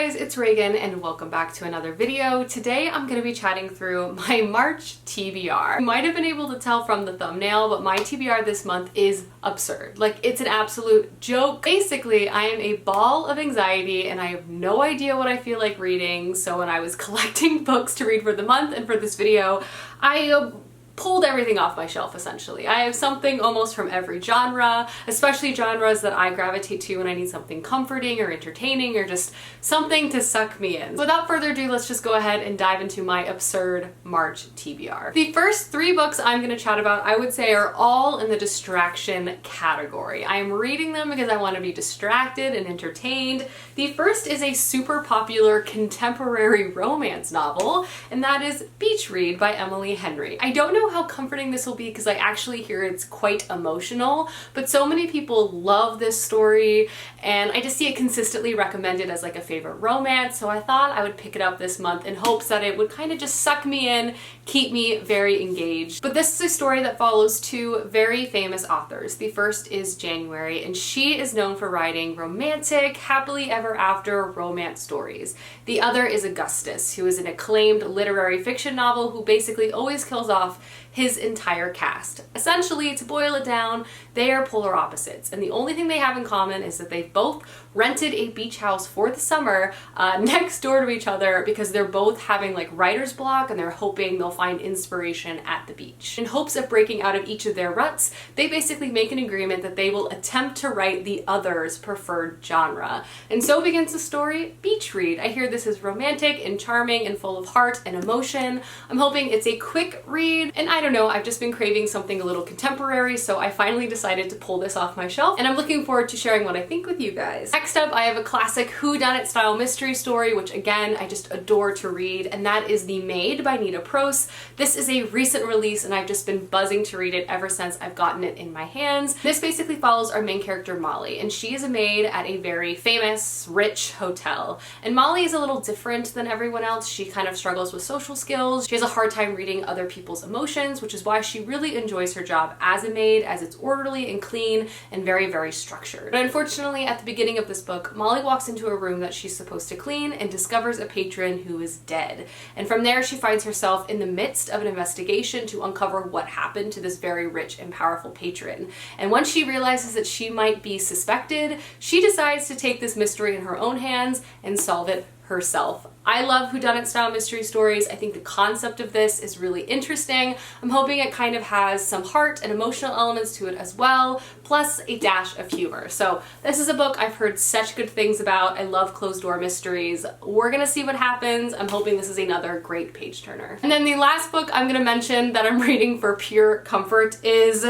guys, it's Reagan and welcome back to another video. Today I'm going to be chatting through my March TBR. You might have been able to tell from the thumbnail, but my TBR this month is absurd. Like, it's an absolute joke. Basically, I am a ball of anxiety and I have no idea what I feel like reading. So when I was collecting books to read for the month and for this video, I pulled everything off my shelf essentially. I have something almost from every genre, especially genres that I gravitate to when I need something comforting or entertaining or just something to suck me in. So without further ado, let's just go ahead and dive into my absurd March TBR. The first three books I'm going to chat about, I would say, are all in the distraction category. I am reading them because I want to be distracted and entertained. The first is a super popular contemporary romance novel, and that is Beach Read by Emily Henry. I don't know how comforting this will be because I actually hear it's quite emotional, but so many people love this story and I just see it consistently recommended as like a favorite romance, so I thought I would pick it up this month in hopes that it would kind of just suck me in, keep me very engaged. But this is a story that follows two very famous authors. The first is January, and she is known for writing romantic, happily ever after romance stories. The other is Augustus, who is an acclaimed literary fiction novel who basically always kills off his entire cast. Essentially, to boil it down, they are polar opposites, and the only thing they have in common is that they've both rented a beach house for the summer next door to each other because they're both having like writer's block and they're hoping they'll find inspiration at the beach. In hopes of breaking out of each of their ruts, they basically make an agreement that they will attempt to write the other's preferred genre. And so begins the story, Beach Read. I hear this is romantic and charming and full of heart and emotion. I'm hoping it's a quick read, and I don't know, I've just been craving something a little contemporary, so I finally decided to pull this off my shelf, and I'm looking forward to sharing what I think with you guys. Next up, I have a classic whodunit style mystery story, which again, I just adore to read, and that is The Maid by Nita Prose. This is a recent release, and I've just been buzzing to read it ever since I've gotten it in my hands. This basically follows our main character, Molly, and she is a maid at a very famous, rich hotel. And Molly is a little different than everyone else. She kind of struggles with social skills. She has a hard time reading other people's emotions, which is why she really enjoys her job as a maid, as it's orderly and clean and very, very structured. But unfortunately, at the beginning of this book, Molly walks into a room that she's supposed to clean and discovers a patron who is dead. And from there, she finds herself in the midst of an investigation to uncover what happened to this very rich and powerful patron. And once she realizes that she might be suspected, she decides to take this mystery in her own hands and solve it herself. I love whodunit style mystery stories. I think the concept of this is really interesting. I'm hoping it kind of has some heart and emotional elements to it as well, plus a dash of humor. So this is a book I've heard such good things about. I love closed door mysteries. We're gonna see what happens. I'm hoping this is another great page turner. And then the last book I'm gonna mention that I'm reading for pure comfort is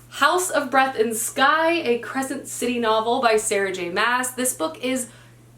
House of Breath and Sky, a Crescent City novel by Sarah J. Maas. This book is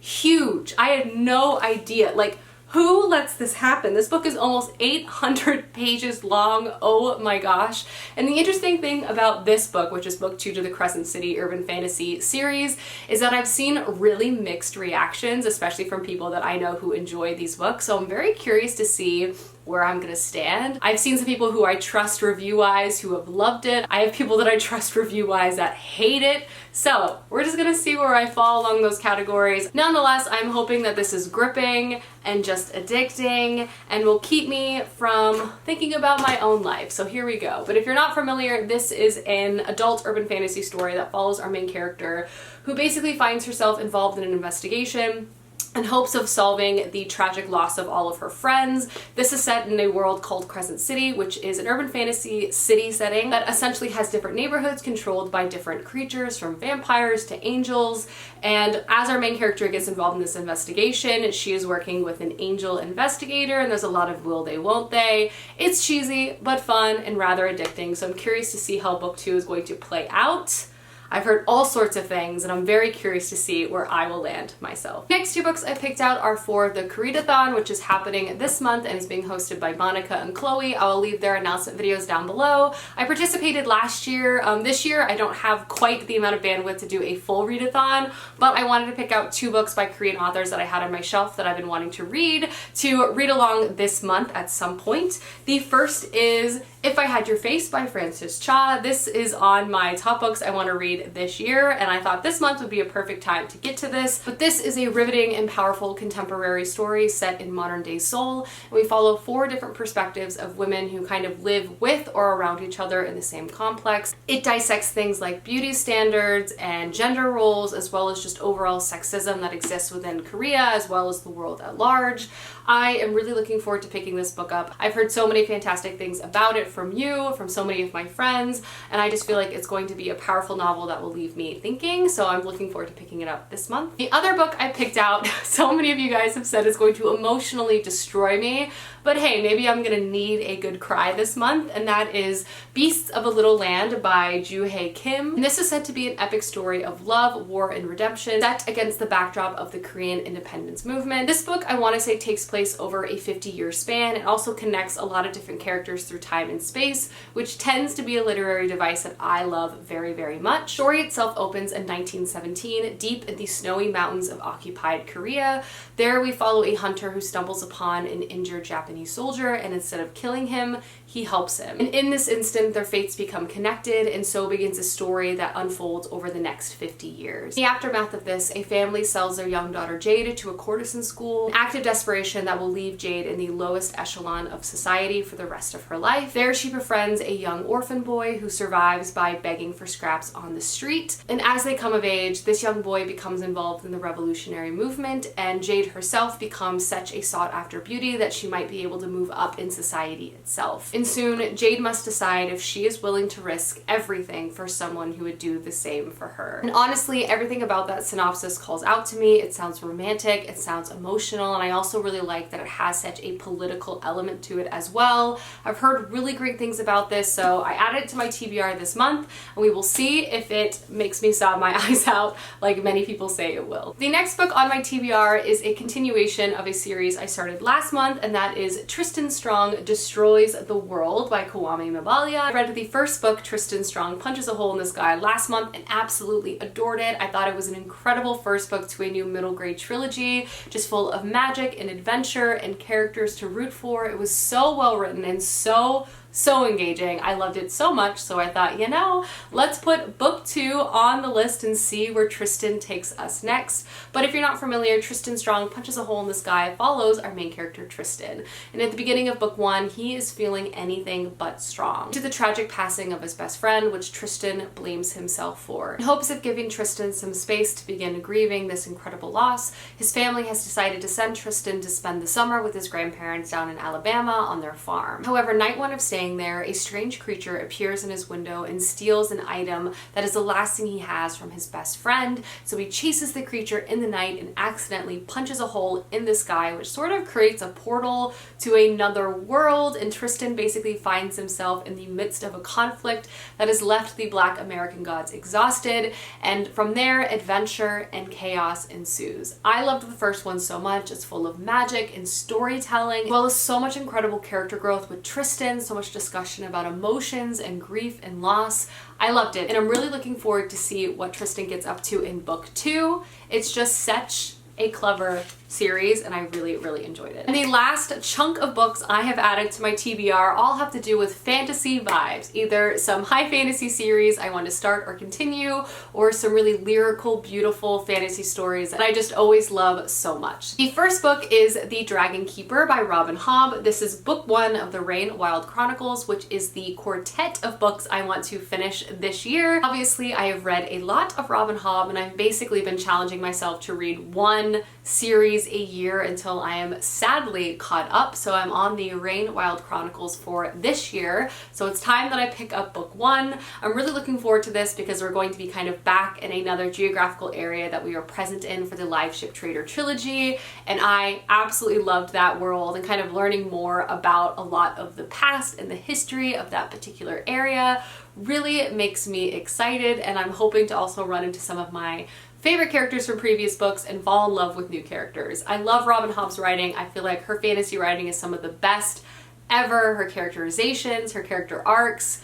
huge. I had no idea. Like, who lets this happen? This book is almost 800 pages long. Oh my gosh. And the interesting thing about this book, which is book 2 to the Crescent City Urban Fantasy series, is that I've seen really mixed reactions, especially from people that I know who enjoy these books. So I'm very curious to see where I'm gonna stand. I've seen some people who I trust review-wise who have loved it. I have people that I trust review-wise that hate it. So we're just gonna see where I fall along those categories. Nonetheless, I'm hoping that this is gripping and just addicting and will keep me from thinking about my own life. So here we go. But if you're not familiar, this is an adult urban fantasy story that follows our main character who basically finds herself involved in an investigation in hopes of solving the tragic loss of all of her friends. This is set in a world called Crescent City, which is an urban fantasy city setting that essentially has different neighborhoods controlled by different creatures, from vampires to angels. And as our main character gets involved in this investigation, she is working with an angel investigator, and there's a lot of will they, won't they. It's cheesy, but fun and rather addicting. So I'm curious to see how book 2 is going to play out. I've heard all sorts of things, and I'm very curious to see where I will land myself. Next 2 books I picked out are for the Readathon, which is happening this month and is being hosted by Monica and Chloe. I will leave their announcement videos down below. I participated last year. This year I don't have quite the amount of bandwidth to do a full readathon, but I wanted to pick out 2 books by Korean authors that I had on my shelf that I've been wanting to read along this month at some point. The first is If I Had Your Face by Frances Cha. This is on my top books I want to read this year, and I thought this month would be a perfect time to get to this. But this is a riveting and powerful contemporary story set in modern day Seoul, and we follow 4 different perspectives of women who kind of live with or around each other in the same complex. It dissects things like beauty standards and gender roles, as well as just overall sexism that exists within Korea as well as the world at large. I am really looking forward to picking this book up. I've heard so many fantastic things about it from you, from so many of my friends, and I just feel like it's going to be a powerful novel that will leave me thinking, so I'm looking forward to picking it up this month. The other book I picked out, so many of you guys have said is going to emotionally destroy me, but hey, maybe I'm gonna need a good cry this month, and that is Beasts of a Little Land by Joo-hae Kim. And this is said to be an epic story of love, war, and redemption set against the backdrop of the Korean independence movement. This book, I want to say, takes place over a 50-year span. It also connects a lot of different characters through time and space, which tends to be a literary device that I love very, very much. The story itself opens in 1917, deep in the snowy mountains of occupied Korea. There we follow a hunter who stumbles upon an injured Japanese soldier, and instead of killing him, he helps him. And in this instant, their fates become connected, and so begins a story that unfolds over the next 50 years. In the aftermath of this, a family sells their young daughter Jade to a courtesan school, an act of desperation that will leave Jade in the lowest echelon of society for the rest of her life. There she befriends a young orphan boy who survives by begging for scraps on the street. And as they come of age, this young boy becomes involved in the revolutionary movement, and Jade herself becomes such a sought-after beauty that she might be able to move up in society itself. And soon, Jade must decide if she is willing to risk everything for someone who would do the same for her. And honestly, everything about that synopsis calls out to me. It sounds romantic, it sounds emotional, and I also really like that it has such a political element to it as well. I've heard really great things about this, so I added it to my TBR this month, and we will see if it makes me sob my eyes out like many people say it will. The next book on my TBR is a continuation of a series I started last month, and that is Tristan Strong Destroys the World by Kwame Mabalia. I read the first book, Tristan Strong Punches a Hole in the Sky, last month and absolutely adored it. I thought it was an incredible first book to a new middle grade trilogy, just full of magic and adventure and characters to root for. It was so well written and so engaging. I loved it so much, so I thought, you know, let's put book 2 on the list and see where Tristan takes us next. But if you're not familiar, Tristan Strong Punches a Hole in the Sky follows our main character Tristan. And at the beginning of book 1, he is feeling anything but strong due to the tragic passing of his best friend, which Tristan blames himself for. In hopes of giving Tristan some space to begin grieving this incredible loss, his family has decided to send Tristan to spend the summer with his grandparents down in Alabama on their farm. However, night 1 of staying there, a strange creature appears in his window and steals an item that is the last thing he has from his best friend. So he chases the creature in the night and accidentally punches a hole in the sky, which sort of creates a portal to another world, and Tristan basically finds himself in the midst of a conflict that has left the Black American gods exhausted, and from there, adventure and chaos ensues. I loved the first one so much. It's full of magic and storytelling, as well as so much incredible character growth with Tristan, so much discussion about emotions and grief and loss. I loved it, and I'm really looking forward to see what Tristan gets up to in book 2. It's just such a clever series, and I really enjoyed it. And the last chunk of books I have added to my TBR all have to do with fantasy vibes, either some high fantasy series I want to start or continue, or some really lyrical, beautiful fantasy stories that I just always love so much. The first book is The Dragon Keeper by Robin Hobb. This is book 1 of the Rain Wild Chronicles, which is the quartet of books I want to finish this year. Obviously, I have read a lot of Robin Hobb, and I've basically been challenging myself to read one series a year until I am sadly caught up. So I'm on the Rain Wild Chronicles for this year. So it's time that I pick up book 1. I'm really looking forward to this because we're going to be kind of back in another geographical area that we are present in for the Live Ship Trader trilogy. And I absolutely loved that world and kind of learning more about a lot of the past and the history of that particular area really makes me excited. And I'm hoping to also run into some of my favorite characters from previous books and fall in love with new characters. I love Robin Hobb's writing. I feel like her fantasy writing is some of the best ever. Her characterizations, her character arcs,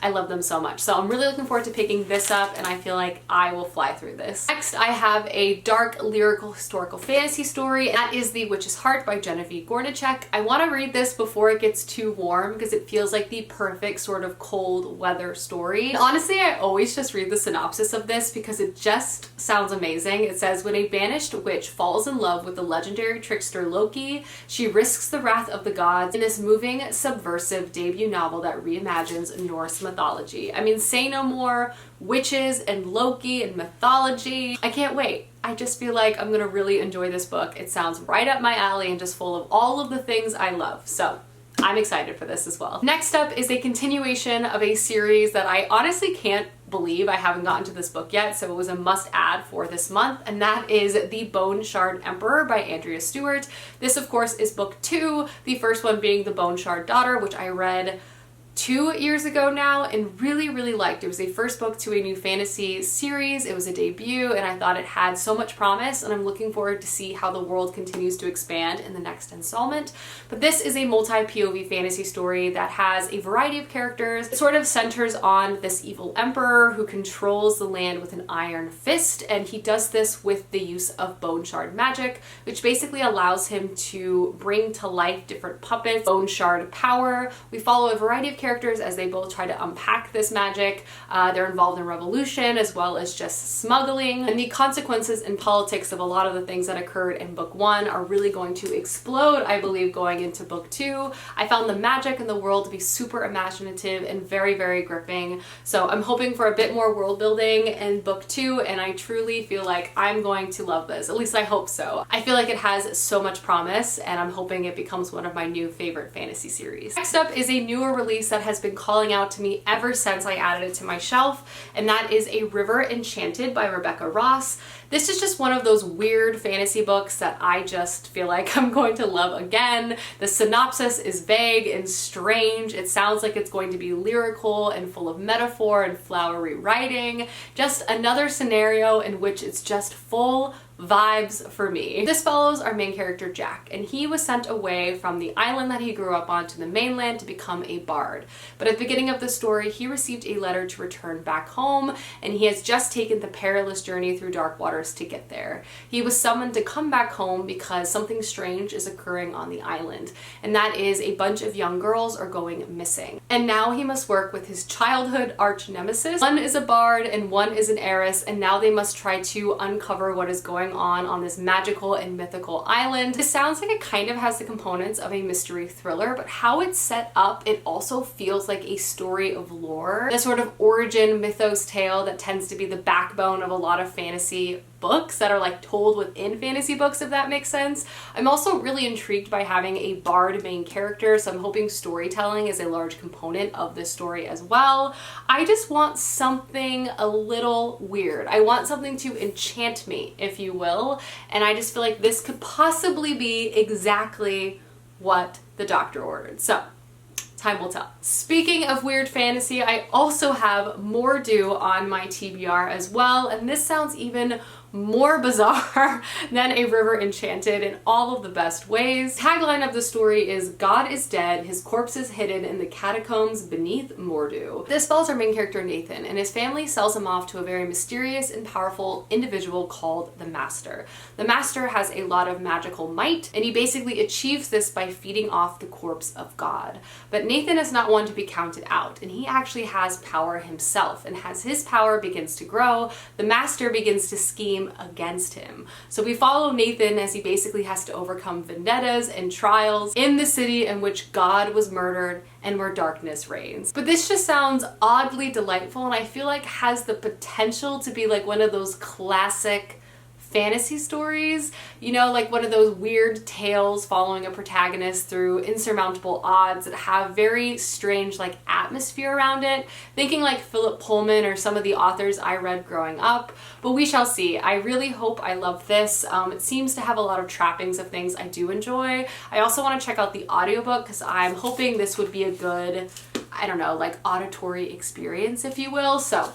I love them so much. So I'm really looking forward to picking this up, and I feel like I will fly through this. Next, I have a dark lyrical historical fantasy story. That is The Witch's Heart by Genevieve Gornichek. I want to read this before it gets too warm because it feels like the perfect sort of cold weather story. And honestly, I always just read the synopsis of this because it just sounds amazing. It says, when a banished witch falls in love with the legendary trickster Loki, she risks the wrath of the gods in this moving, subversive debut novel that reimagines Norse mythology. I mean, say no more. Witches and Loki and mythology. I can't wait. I just feel like I'm gonna really enjoy this book. It sounds right up my alley and just full of all of the things I love. So I'm excited for this as well. Next up is a continuation of a series that I honestly can't believe I haven't gotten to this book yet, so it was a must add for this month, and that is The Bone Shard Emperor by Andrea Stewart. This of course is book 2, the first one being The Bone Shard Daughter, which I read 2 years ago now and really liked. It was a first book to a new fantasy series. It was a debut and I thought it had so much promise, and I'm looking forward to see how the world continues to expand in the next installment. But this is a multi-POV fantasy story that has a variety of characters. It sort of centers on this evil emperor who controls the land with an iron fist, and he does this with the use of bone shard magic, which basically allows him to bring to life different puppets. Bone shard power. We follow a variety of characters as they both try to unpack this magic. They're involved in revolution as well as just smuggling, and the consequences and politics of a lot of the things that occurred in book 1 are really going to explode, I believe, going into book 2. I found the magic in the world to be super imaginative and very gripping, so I'm hoping for a bit more world building in book 2, and I truly feel like I'm going to love this. At least I hope so. I feel like it has so much promise, and I'm hoping it becomes one of my new favorite fantasy series. Next up is a newer release that has been calling out to me ever since I added it to my shelf, and that is A River Enchanted by Rebecca Ross. This is just one of those weird fantasy books that I just feel like I'm going to love again. The synopsis is vague and strange. It sounds like it's going to be lyrical and full of metaphor and flowery writing. Just another scenario in which it's just full vibes for me. This follows our main character Jack, and he was sent away from the island that he grew up on to the mainland to become a bard. But at the beginning of the story, he received a letter to return back home, and he has just taken the perilous journey through dark waters to get there. He was summoned to come back home because something strange is occurring on the island, and that is a bunch of young girls are going missing. And now he must work with his childhood arch nemesis. One is a bard and one is an heiress, and now they must try to uncover what is going on this magical and mythical island. This sounds like it kind of has the components of a mystery thriller, but how it's set up, it also feels like a story of lore. The sort of origin mythos tale that tends to be the backbone of a lot of fantasy books that are like told within fantasy books, if that makes sense. I'm also really intrigued by having a bard main character, so I'm hoping storytelling is a large component of this story as well. I just want something a little weird. I want something to enchant me, if you will, and I just feel like this could possibly be exactly what the doctor ordered. So time will tell. Speaking of weird fantasy, I also have more due on my TBR as well, and this sounds even more bizarre than A River Enchanted in all of the best ways. The tagline of the story is, God is dead, his corpse is hidden in the catacombs beneath Mordu. This follows our main character Nathan, and his family sells him off to a very mysterious and powerful individual called the Master. The Master has a lot of magical might, and he basically achieves this by feeding off the corpse of God. But Nathan is not one to be counted out, and he actually has power himself, and as his power begins to grow, the Master begins to scheme against him. So we follow Nathan as he basically has to overcome vendettas and trials in the city in which God was murdered and where darkness reigns. But this just sounds oddly delightful, and I feel like has the potential to be like one of those classic fantasy stories, you know, like one of those weird tales following a protagonist through insurmountable odds that have very strange like atmosphere around it, thinking like Philip Pullman or some of the authors I read growing up, but we shall see. I really hope I love this. It seems to have a lot of trappings of things I do enjoy. I also want to check out the audiobook because I'm hoping this would be a good, I don't know, like auditory experience, if you will. So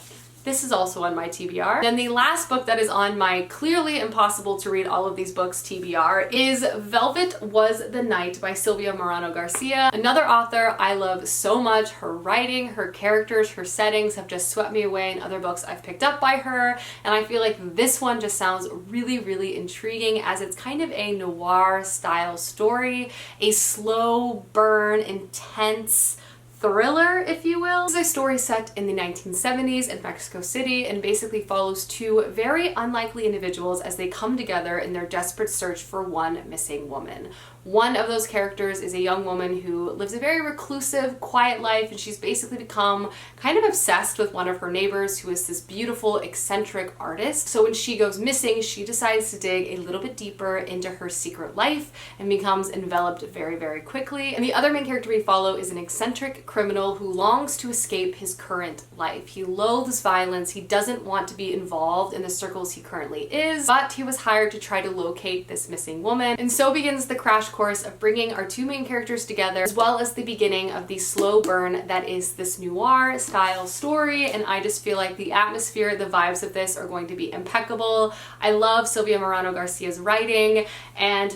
This is also on my TBR. Then the last book that is on my clearly impossible to read all of these books TBR is Velvet Was the Night by Silvia Morano Garcia. Another author I love so much. Her writing, her characters, her settings have just swept me away in other books I've picked up by her, and I feel like this one just sounds really, really intriguing as it's kind of a noir style story, a slow burn, intense thriller, if you will. This is a story set in the 1970s in Mexico City and basically follows two very unlikely individuals as they come together in their desperate search for one missing woman. One of those characters is a young woman who lives a very reclusive, quiet life, and she's basically become kind of obsessed with one of her neighbors who is this beautiful, eccentric artist. So when she goes missing, she decides to dig a little bit deeper into her secret life and becomes enveloped very, very quickly. And the other main character we follow is an eccentric criminal who longs to escape his current life. He loathes violence, he doesn't want to be involved in the circles he currently is, but he was hired to try to locate this missing woman. And so begins the crash course of bringing our two main characters together, as well as the beginning of the slow burn that is this noir style story. And I just feel like the atmosphere, the vibes of this are going to be impeccable. I love Silvia Morano Garcia's writing, and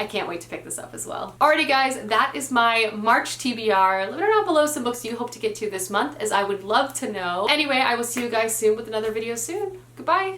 I can't wait to pick this up as well. Alrighty guys, that is my March TBR. Let me know down below some books you hope to get to this month, as I would love to know. Anyway, I will see you guys soon with another video soon. Goodbye!